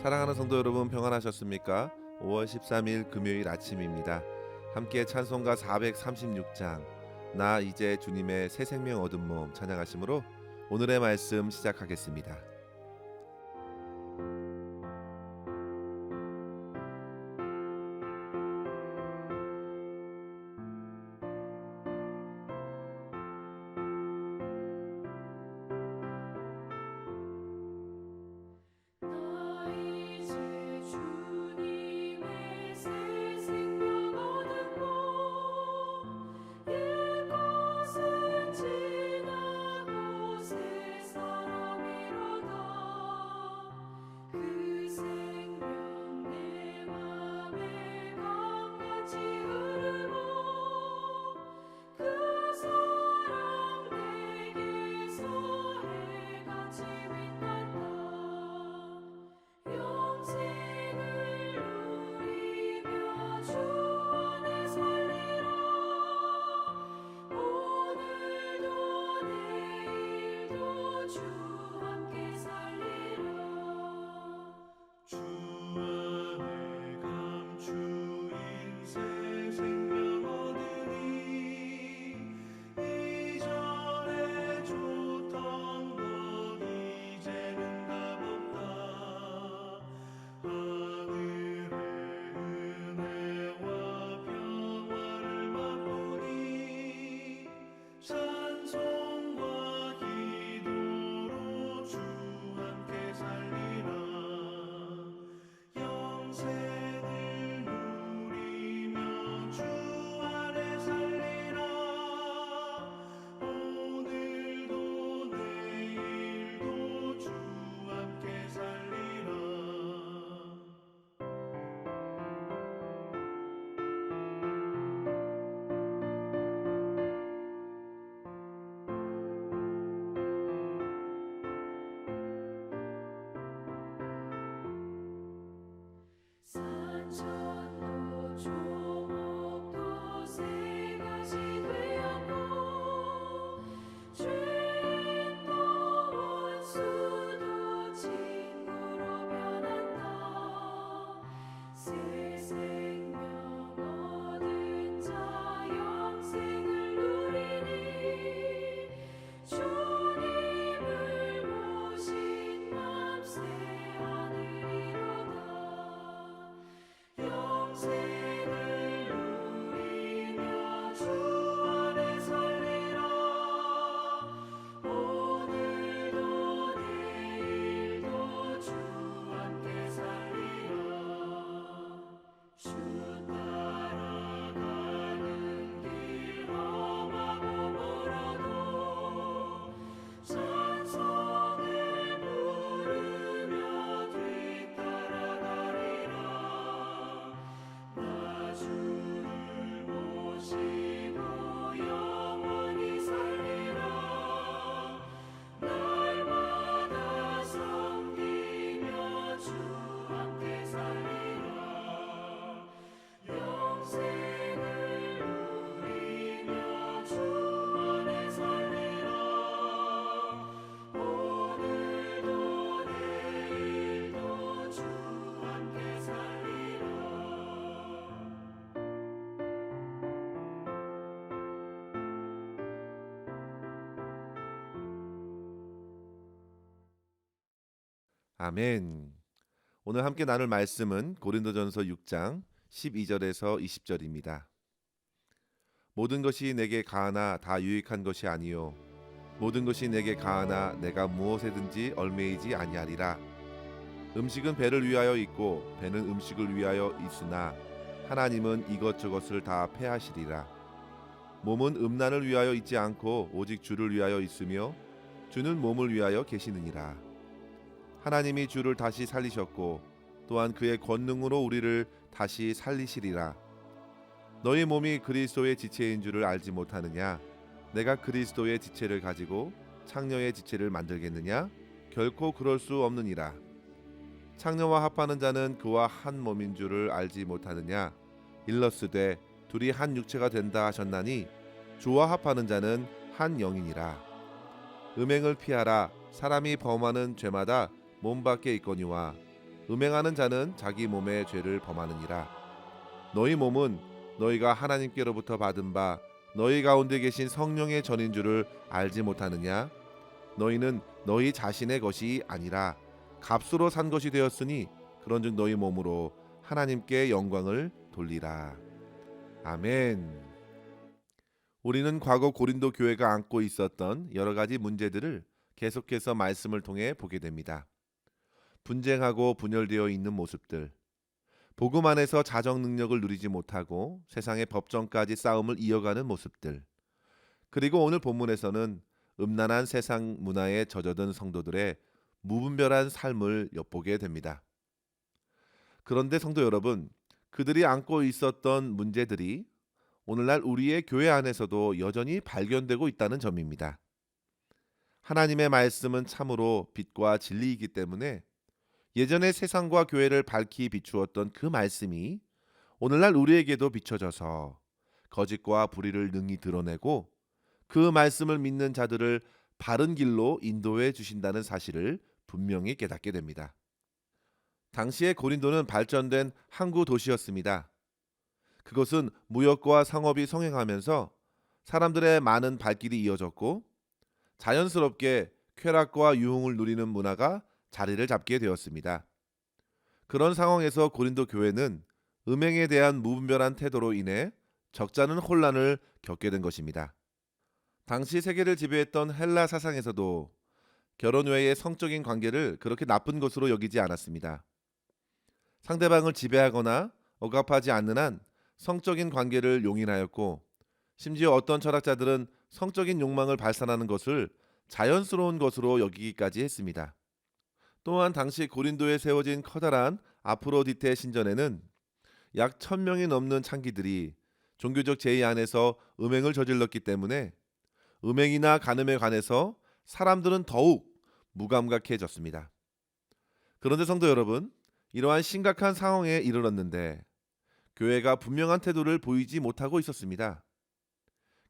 사랑하는 성도 여러분, 평안하셨습니까? 5월 13일 금요일 아침입니다. 함께 찬송가 436장 나 이제 주님의 새 생명 얻은 몸 찬양하심으로 오늘의 말씀 시작하겠습니다. 나 이제 주님의 새 생명 얻은 몸 옛것은 지나고 새 사람이로다 그 생명 내 맘에 강같이 흐르고 그 사랑 내게서 해같이 빛난다 영생을 누리며 주 안에 살리라 오늘도 내일도 주 함께 살리라 주 안에 감추인 새 생명 얻으니 이전에 줬던 것 이제는 값없다 하늘의 은혜와 평화를 맛보니 찬송과 기도로 주 함께 살리라 영생을 누리며 주 안에 살리라 오늘도 내일도 주 함께 살리라 산천도 조목도 새같이 되었고 죄인도 원수도 친구로 변한다 새 생명 얻은 자 영생을 누리니 주님을 모신 맘 새 하늘이로다 영생을 누리며 주 안에 살리라 오늘도 내일도 주 함께 살리라 주 따라가는 길 험하고 멀어도 찬송을 부르며 뒤따라가리라 나 주를 모시고 영원히 살리라 날마다 섬기며 주 함께 살리라 영생을 누리며 주 안에 살리라 오늘도 내일도 주 함께 살리라 아멘. 오늘 함께 나눌 말씀은 고린도전서 6장 12절에서 20절입니다. 모든 것이 내게 가하나 다 유익한 것이 아니요 모든 것이 내게 가하나 내가 무엇에든지 얽매이지 아니하리라. 음식은 배를 위하여 있고 배는 음식을 위하여 있으나 하나님은 이것저것을 다 패하시리라. 몸은 음란을 위하여 있지 않고 오직 주를 위하여 있으며 주는 몸을 위하여 계시느니라. 하나님이 주를 다시 살리셨고 또한 그의 권능으로 우리를 다시 살리시리라. 너희 몸이 그리스도의 지체인 줄을 알지 못하느냐? 내가 그리스도의 지체를 가지고 창녀의 지체를 만들겠느냐? 결코 그럴 수 없느니라. 창녀와 합하는 자는 그와 한 몸인 줄을 알지 못하느냐? 일러스되 둘이 한 육체가 된다 하셨나니 주와 합하는 자는 한 영이니라. 음행을 피하라. 사람이 범하는 죄마다 몸 밖에 있거니와 음행하는 자는 자기 몸의 죄를 범하느니라. 너희 몸은 너희가 하나님께로부터 받은 바 너희 가운데 계신 성령의 전인 줄을 알지 못하느냐? 너희는 너희 자신의 것이 아니라 값으로 산 것이 되었으니 그런즉 너희 몸으로 하나님께 영광을 돌리라. 아멘. 우리는 과거 고린도 교회가 안고 있었던 여러 가지 문제들을 계속해서 말씀을 통해 보게 됩니다. 분쟁하고 분열되어 있는 모습들, 복음 안에서 자정 능력을 누리지 못하고 세상의 법정까지 싸움을 이어가는 모습들, 그리고 오늘 본문에서는 음란한 세상 문화에 젖어든 성도들의 무분별한 삶을 엿보게 됩니다. 그런데 성도 여러분, 그들이 안고 있었던 문제들이 오늘날 우리의 교회 안에서도 여전히 발견되고 있다는 점입니다. 하나님의 말씀은 참으로 빛과 진리이기 때문에 예전에 세상과 교회를 밝히 비추었던 그 말씀이 오늘날 우리에게도 비춰져서 거짓과 불의를 능히 드러내고 그 말씀을 믿는 자들을 바른 길로 인도해 주신다는 사실을 분명히 깨닫게 됩니다. 당시의 고린도는 발전된 항구 도시였습니다. 그것은 무역과 상업이 성행하면서 사람들의 많은 발길이 이어졌고 자연스럽게 쾌락과 유흥을 누리는 문화가 자리를 잡게 되었습니다. 그런 상황에서 고린도 교회는 음행에 대한 무분별한 태도로 인해 적잖은 혼란을 겪게 된 것입니다. 당시 세계를 지배했던 헬라 사상에서도 결혼 외의 성적인 관계를 그렇게 나쁜 것으로 여기지 않았습니다. 상대방을 지배하거나 억압하지 않는 한 성적인 관계를 용인하였고, 심지어 어떤 철학자들은 성적인 욕망을 발산하는 것을 자연스러운 것으로 여기기까지 했습니다. 또한 당시 고린도에 세워진 커다란 아프로디테 신전에는 약 1000명이 넘는 창기들이 종교적 제의 안에서 음행을 저질렀기 때문에 음행이나 간음에 관해서 사람들은 더욱 무감각해졌습니다. 그런데 성도 여러분, 이러한 심각한 상황에 이르렀는데 교회가 분명한 태도를 보이지 못하고 있었습니다.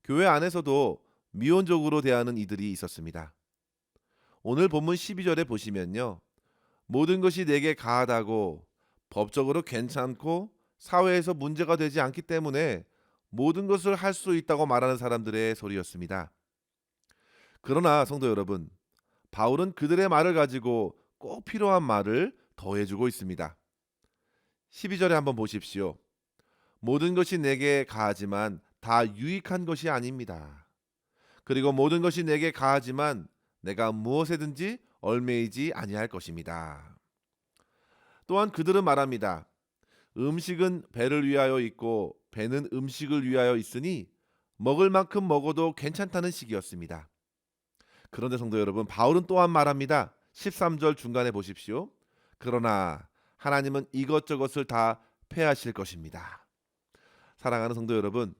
교회 안에서도 미온적으로 대하는 이들이 있었습니다. 오늘 본문 12절에 보시면요, 모든 것이 내게 가하다고 법적으로 괜찮고 사회에서 문제가 되지 않기 때문에 모든 것을 할 수 있다고 말하는 사람들의 소리였습니다. 그러나 성도 여러분, 바울은 그들의 말을 가지고 꼭 필요한 말을 더해주고 있습니다. 12절에 한번 보십시오. 모든 것이 내게 가하지만 다 유익한 것이 아닙니다. 그리고 모든 것이 내게 가하지만 내가 무엇에든지 얽매이지 아니할 것입니다. 또한 그들은 말합니다. 음식은 배를 위하여 있고 배는 음식을 위하여 있으니 먹을 만큼 먹어도 괜찮다는 식이었습니다. 그런데 성도 여러분, 바울은 또한 말합니다. 13절 중간에 보십시오. 그러나 하나님은 이것저것을 다 패하실 것입니다. 사랑하는 성도 여러분,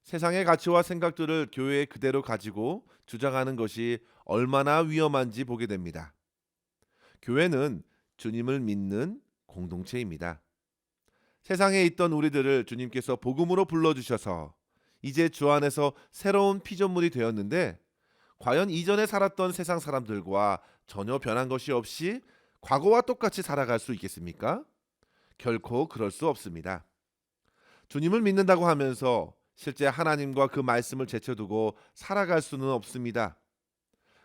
세상의 가치와 생각들을 교회에 그대로 가지고 주장하는 것이 얼마나 위험한지 보게 됩니다. 교회는 주님을 믿는 공동체입니다. 세상에 있던 우리들을 주님께서 복음으로 불러주셔서 이제 주 안에서 새로운 피조물이 되었는데, 과연 이전에 살았던 세상 사람들과 전혀 변한 것이 없이 과거와 똑같이 살아갈 수 있겠습니까? 결코 그럴 수 없습니다. 주님을 믿는다고 하면서 실제 하나님과 그 말씀을 제쳐두고 살아갈 수는 없습니다.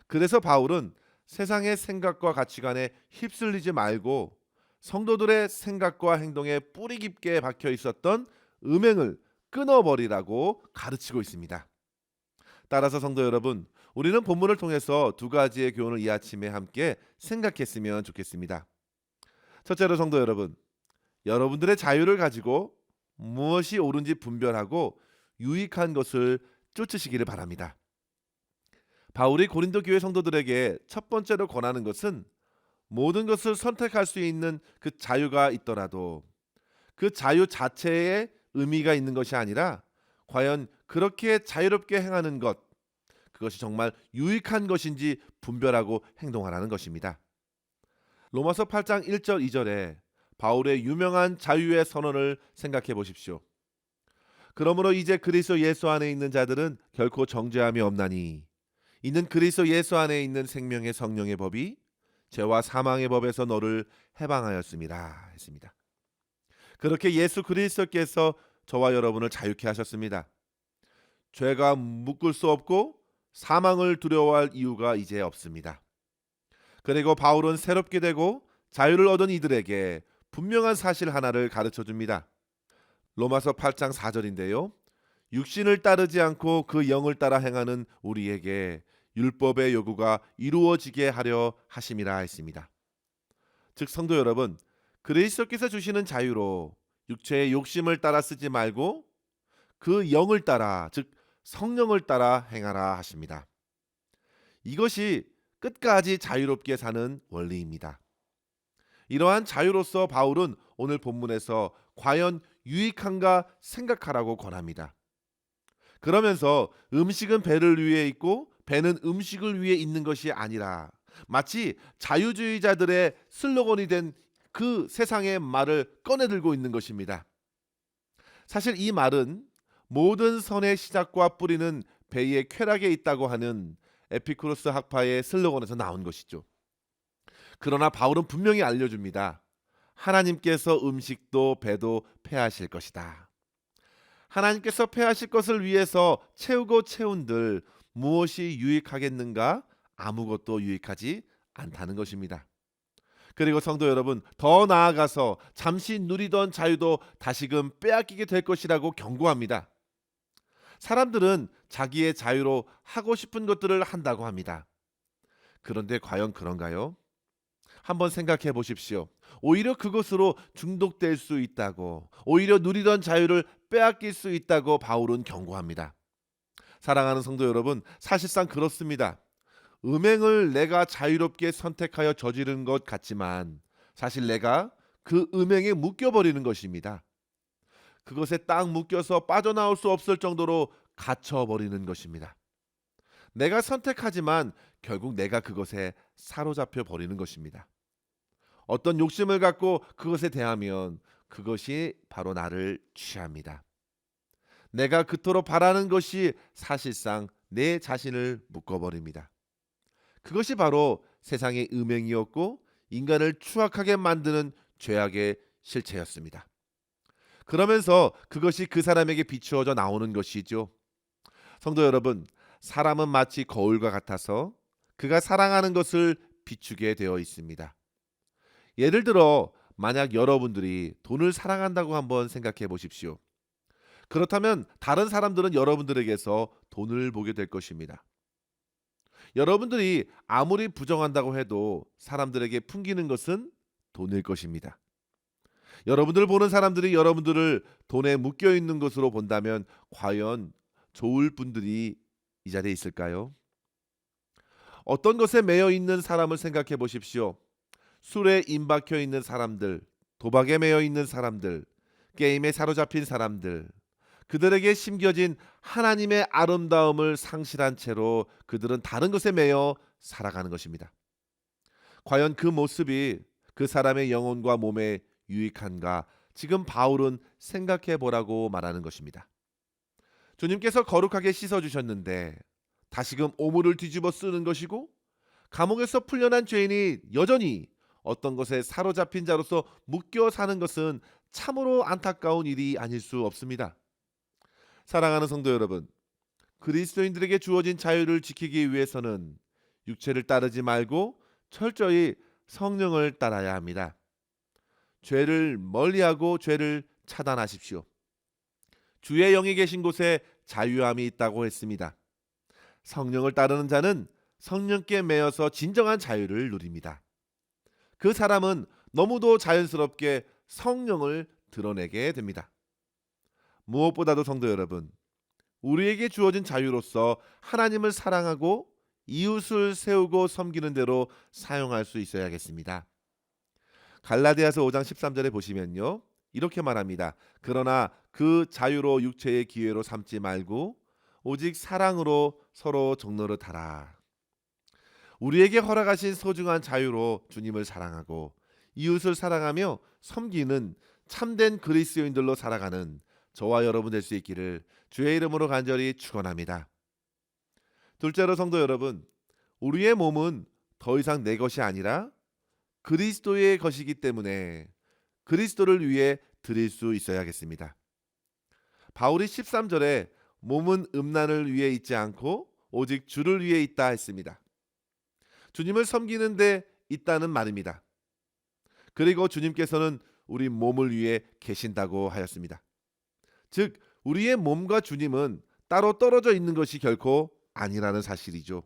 그래서 바울은 세상의 생각과 가치관에 휩쓸리지 말고 성도들의 생각과 행동에 뿌리 깊게 박혀 있었던 음행을 끊어버리라고 가르치고 있습니다. 따라서 성도 여러분, 우리는 본문을 통해서 두 가지의 교훈을 이 아침에 함께 생각했으면 좋겠습니다. 첫째로 성도 여러분, 여러분들의 자유를 가지고 무엇이 옳은지 분별하고 유익한 것을 쫓으시기를 바랍니다. 바울이 고린도 교회 성도들에게 첫 번째로 권하는 것은 모든 것을 선택할 수 있는 그 자유가 있더라도 그 자유 자체에 의미가 있는 것이 아니라 과연 그렇게 자유롭게 행하는 것, 그것이 정말 유익한 것인지 분별하고 행동하라는 것입니다. 로마서 8장 1절 2절에 바울의 유명한 자유의 선언을 생각해 보십시오. 그러므로 이제 그리스도 예수 안에 있는 자들은 결코 정죄함이 없나니 이는 그리스도 예수 안에 있는 생명의 성령의 법이 죄와 사망의 법에서 너를 해방하였습니다. 했습니다. 그렇게 예수 그리스도께서 저와 여러분을 자유케 하셨습니다. 죄가 묶을 수 없고 사망을 두려워할 이유가 이제 없습니다. 그리고 바울은 새롭게 되고 자유를 얻은 이들에게 분명한 사실 하나를 가르쳐 줍니다. 로마서 8장 4절인데요. 육신을 따르지 않고 그 영을 따라 행하는 우리에게 율법의 요구가 이루어지게 하려 하심이라 했습니다. 즉 성도 여러분, 그리스도께서 주시는 자유로 육체의 욕심을 따라 쓰지 말고 그 영을 따라, 즉 성령을 따라 행하라 하십니다. 이것이 끝까지 자유롭게 사는 원리입니다. 이러한 자유로서 바울은 오늘 본문에서 과연 유익한가 생각하라고 권합니다. 그러면서 음식은 배를 위해 있고 배는 음식을 위해 있는 것이 아니라 마치 자유주의자들의 슬로건이 된 그 세상의 말을 꺼내들고 있는 것입니다. 사실 이 말은 모든 선의 시작과 뿌리는 배의 쾌락에 있다고 하는 에피쿠로스 학파의 슬로건에서 나온 것이죠. 그러나 바울은 분명히 알려줍니다. 하나님께서 음식도 배도 폐하실 것이다. 하나님께서 폐하실 것을 위해서 채우고 채운들 무엇이 유익하겠는가? 아무것도 유익하지 않다는 것입니다. 그리고 성도 여러분, 더 나아가서 잠시 누리던 자유도 다시금 빼앗기게 될 것이라고 경고합니다. 사람들은 자기의 자유로 하고 싶은 것들을 한다고 합니다. 그런데 과연 그런가요? 한번 생각해 보십시오. 오히려 그것으로 중독될 수 있다고, 오히려 누리던 자유를 빼앗길 수 있다고 바울은 경고합니다. 사랑하는 성도 여러분, 사실상 그렇습니다. 음행을 내가 자유롭게 선택하여 저지른 것 같지만 사실 내가 그 음행에 묶여버리는 것입니다. 그것에 딱 묶여서 빠져나올 수 없을 정도로 갇혀버리는 것입니다. 내가 선택하지만 결국 내가 그것에 사로잡혀 버리는 것입니다. 어떤 욕심을 갖고 그것에 대하면 그것이 바로 나를 취합니다. 내가 그토록 바라는 것이 사실상 내 자신을 묶어버립니다. 그것이 바로 세상의 음행이었고 인간을 추악하게 만드는 죄악의 실체였습니다. 그러면서 그것이 그 사람에게 비추어져 나오는 것이죠. 성도 여러분, 사람은 마치 거울과 같아서 그가 사랑하는 것을 비추게 되어 있습니다. 예를 들어 만약 여러분들이 돈을 사랑한다고 한번 생각해 보십시오. 그렇다면 다른 사람들은 여러분들에게서 돈을 보게 될 것입니다. 여러분들이 아무리 부정한다고 해도 사람들에게 풍기는 것은 돈일 것입니다. 여러분들 보는 사람들이 여러분들을 돈에 묶여 있는 것으로 본다면 과연 좋을 분들이 이 자리에 있을까요? 어떤 것에 매여 있는 사람을 생각해 보십시오. 술에 임박혀 있는 사람들, 도박에 매여 있는 사람들, 게임에 사로잡힌 사람들, 그들에게 심겨진 하나님의 아름다움을 상실한 채로 그들은 다른 것에 매여 살아가는 것입니다. 과연 그 모습이 그 사람의 영혼과 몸에 유익한가? 지금 바울은 생각해 보라고 말하는 것입니다. 주님께서 거룩하게 씻어주셨는데 다시금 오물을 뒤집어 쓰는 것이고 감옥에서 풀려난 죄인이 여전히 어떤 것에 사로잡힌 자로서 묶여 사는 것은 참으로 안타까운 일이 아닐 수 없습니다. 사랑하는 성도 여러분, 그리스도인들에게 주어진 자유를 지키기 위해서는 육체를 따르지 말고 철저히 성령을 따라야 합니다. 죄를 멀리하고 죄를 차단하십시오. 주의 영이 계신 곳에 자유함이 있다고 했습니다. 성령을 따르는 자는 성령께 매여서 진정한 자유를 누립니다. 그 사람은 너무도 자연스럽게 성령을 드러내게 됩니다. 무엇보다도 성도 여러분, 우리에게 주어진 자유로서 하나님을 사랑하고 이웃을 세우고 섬기는 대로 사용할 수 있어야겠습니다. 갈라디아서 5장 13절에 보시면요, 이렇게 말합니다. 그러나 그 자유로 육체의 기회로 삼지 말고 오직 사랑으로 서로 종노릇하라. 우리에게 허락하신 소중한 자유로 주님을 사랑하고 이웃을 사랑하며 섬기는 참된 그리스도인들로 살아가는 저와 여러분 될 수 있기를 주의 이름으로 간절히 축원합니다. 둘째로 성도 여러분, 우리의 몸은 더 이상 내 것이 아니라 그리스도의 것이기 때문에 그리스도를 위해 드릴 수 있어야겠습니다. 바울이 13절에 몸은 음란을 위해 있지 않고 오직 주를 위해 있다 했습니다. 주님을 섬기는 데 있다는 말입니다. 그리고 주님께서는 우리 몸을 위해 계신다고 하였습니다. 즉 우리의 몸과 주님은 따로 떨어져 있는 것이 결코 아니라는 사실이죠.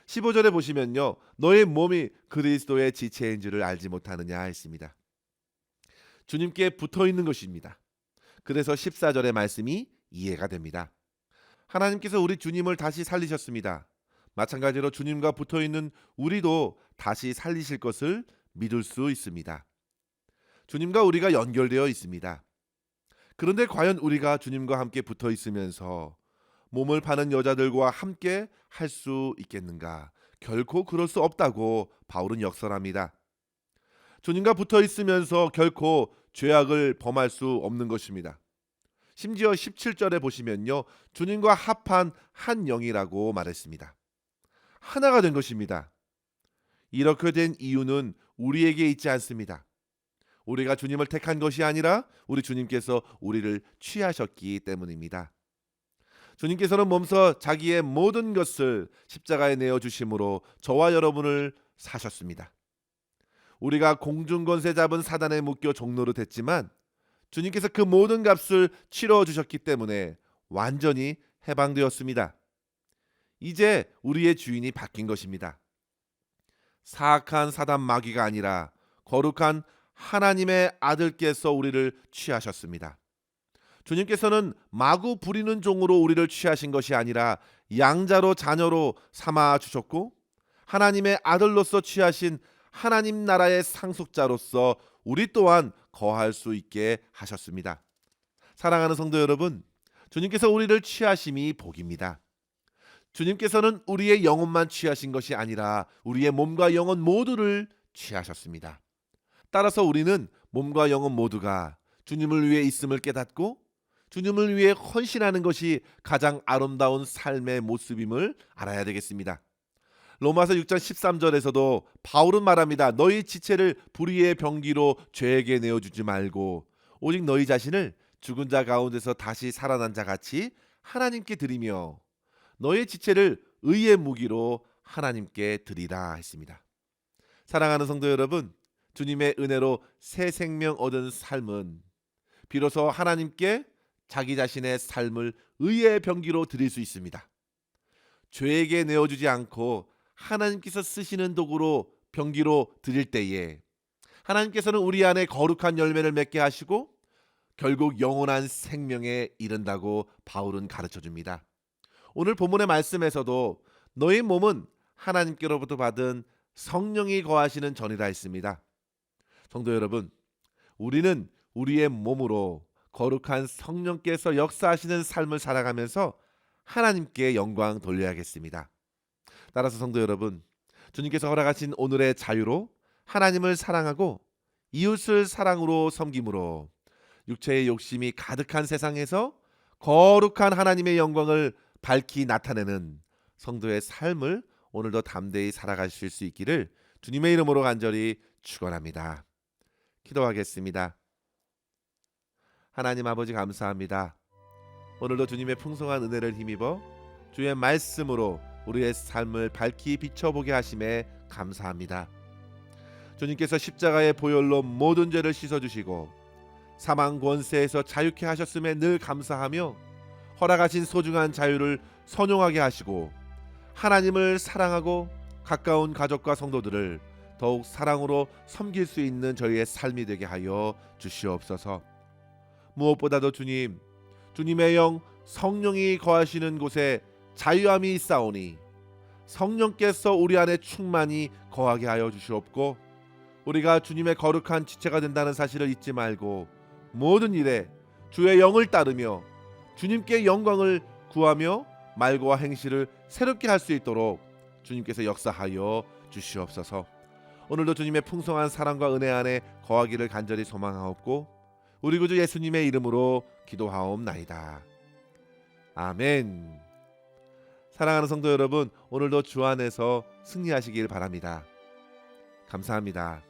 15절에 보시면요. 너의 몸이 그리스도의 지체인 줄을 알지 못하느냐 했습니다. 주님께 붙어 있는 것입니다. 그래서 14절의 말씀이 이해가 됩니다. 하나님께서 우리 주님을 다시 살리셨습니다. 마찬가지로 주님과 붙어 있는 우리도 다시 살리실 것을 믿을 수 있습니다. 주님과 우리가 연결되어 있습니다. 그런데 과연 우리가 주님과 함께 붙어 있으면서 몸을 파는 여자들과 함께 할 수 있겠는가? 결코 그럴 수 없다고 바울은 역설합니다. 주님과 붙어 있으면서 결코 죄악을 범할 수 없는 것입니다. 심지어 17절에 보시면요. 주님과 합한 한 영이라고 말했습니다. 하나가 된 것입니다. 이렇게 된 이유는 우리에게 있지 않습니다. 우리가 주님을 택한 것이 아니라 우리 주님께서 우리를 취하셨기 때문입니다. 주님께서는 몸소 자기의 모든 것을 십자가에 내어주심으로 저와 여러분을 사셨습니다. 우리가 공중권세 잡은 사단에 묶여 종노릇 했지만 주님께서 그 모든 값을 치러주셨기 때문에 완전히 해방되었습니다. 이제 우리의 주인이 바뀐 것입니다. 사악한 사단 마귀가 아니라 거룩한 하나님의 아들께서 우리를 취하셨습니다. 주님께서는 마구 부리는 종으로 우리를 취하신 것이 아니라 양자로 자녀로 삼아 주셨고 하나님의 아들로서 취하신 하나님 나라의 상속자로서 우리 또한 거할 수 있게 하셨습니다. 사랑하는 성도 여러분, 주님께서 우리를 취하심이 복입니다. 주님께서는 우리의 영혼만 취하신 것이 아니라 우리의 몸과 영혼 모두를 취하셨습니다. 따라서 우리는 몸과 영혼 모두가 주님을 위해 있음을 깨닫고 주님을 위해 헌신하는 것이 가장 아름다운 삶의 모습임을 알아야 되겠습니다. 로마서 6장 13절에서도 바울은 말합니다. 너희 지체를 불의의 병기로 죄에게 내어주지 말고 오직 너희 자신을 죽은 자 가운데서 다시 살아난 자 같이 하나님께 드리며 너희 지체를 의의 무기로 하나님께 드리라 했습니다. 사랑하는 성도 여러분, 주님의 은혜로 새 생명 얻은 삶은 비로소 하나님께 자기 자신의 삶을 의의 병기로 드릴 수 있습니다. 죄에게 내어주지 않고 하나님께서 쓰시는 도구로 병기로 드릴 때에 하나님께서는 우리 안에 거룩한 열매를 맺게 하시고 결국 영원한 생명에 이른다고 바울은 가르쳐줍니다. 오늘 본문의 말씀에서도 너희 몸은 하나님께로부터 받은 성령이 거하시는 전이라 했습니다. 성도 여러분, 우리는 우리의 몸으로 거룩한 성령께서 역사하시는 삶을 살아가면서 하나님께 영광 돌려야겠습니다. 따라서 성도 여러분, 주님께서 허락하신 오늘의 자유로 하나님을 사랑하고 이웃을 사랑으로 섬김으로 육체의 욕심이 가득한 세상에서 거룩한 하나님의 영광을 밝히 나타내는 성도의 삶을 오늘도 담대히 살아가실 수 있기를 주님의 이름으로 간절히 축원합니다. 기도하겠습니다. 하나님 아버지 감사합니다. 오늘도 주님의 풍성한 은혜를 힘입어 주의 말씀으로 우리의 삶을 밝히 비춰보게 하심에 감사합니다. 주님께서 십자가의 보혈로 모든 죄를 씻어주시고 사망 권세에서 자유케 하셨음에 늘 감사하며 허락하신 소중한 자유를 선용하게 하시고 하나님을 사랑하고 가까운 가족과 성도들을 더욱 사랑으로 섬길 수 있는 저희의 삶이 되게 하여 주시옵소서. 무엇보다도 주님, 주님의 영 성령이 거하시는 곳에 자유함이 있사오니 성령께서 우리 안에 충만히 거하게 하여 주시옵고 우리가 주님의 거룩한 지체가 된다는 사실을 잊지 말고 모든 일에 주의 영을 따르며 주님께 영광을 구하며 말과 행실을 새롭게 할 수 있도록 주님께서 역사하여 주시옵소서. 오늘도 주님의 풍성한 사랑과 은혜 안에 거하기를 간절히 소망하옵고 우리 구주 예수님의 이름으로 기도하옵나이다. 아멘. 사랑하는 성도 여러분, 오늘도 주 안에서 승리하시길 바랍니다. 감사합니다.